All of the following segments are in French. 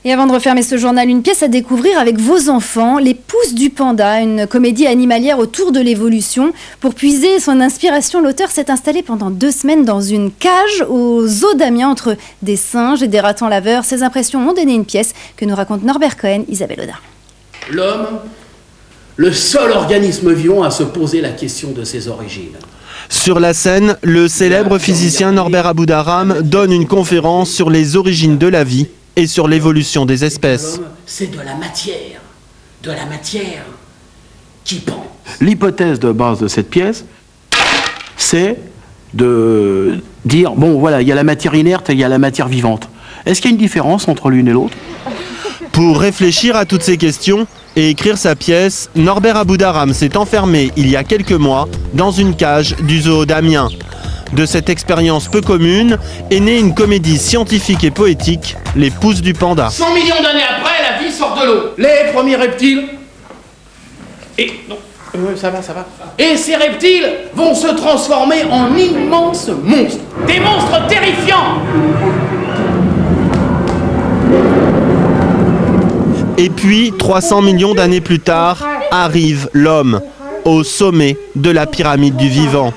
Et avant de refermer ce journal, une pièce à découvrir avec vos enfants, Les Pousses du Panda, une comédie animalière autour de l'évolution. Pour puiser son inspiration, l'auteur s'est installé pendant 2 semaines dans une cage au zoo d'Amiens entre des singes et des ratons laveurs. Ses impressions ont donné une pièce que nous raconte Norbert Cohen, Isabelle Audin. L'homme, le seul organisme vivant à se poser la question de ses origines. Sur la scène, le célèbre physicien Norbert Aboudaram donne une conférence sur les origines de la vie et sur l'évolution des espèces. C'est de la matière qui pense. L'hypothèse de base de cette pièce, c'est de dire, bon voilà, il y a la matière inerte et il y a la matière vivante. Est-ce qu'il y a une différence entre l'une et l'autre? Pour réfléchir à toutes ces questions et écrire sa pièce, Norbert Aboudaram s'est enfermé il y a quelques mois dans une cage du zoo d'Amiens. De cette expérience peu commune est née une comédie scientifique et poétique, Les Pousses du Panda. 100 millions d'années après, la vie sort de l'eau. Les premiers reptiles. Ça va. Et ces reptiles vont se transformer en immenses monstres. Des monstres terrifiants. Et puis, 300 millions d'années plus tard, arrive l'homme, au sommet de la pyramide du vivant.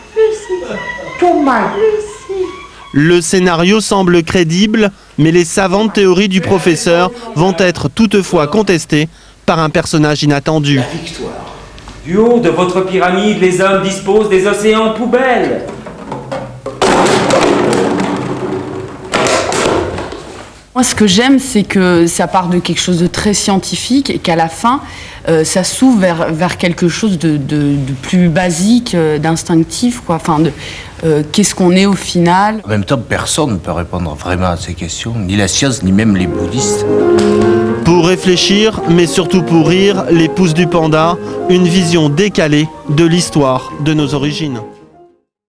Le scénario semble crédible, mais les savantes théories du professeur vont être toutefois contestées par un personnage inattendu. Du haut de votre pyramide, les hommes disposent des océans poubelles. Moi, ce que j'aime, c'est que ça part de quelque chose de très scientifique et qu'à la fin, ça s'ouvre vers quelque chose de plus basique, d'instinctif, quoi. Enfin, qu'est-ce qu'on est au final? En même temps, personne ne peut répondre vraiment à ces questions, ni la science, ni même les bouddhistes. Pour réfléchir, mais surtout pour rire, Les Pousses du Panda, une vision décalée de l'histoire de nos origines.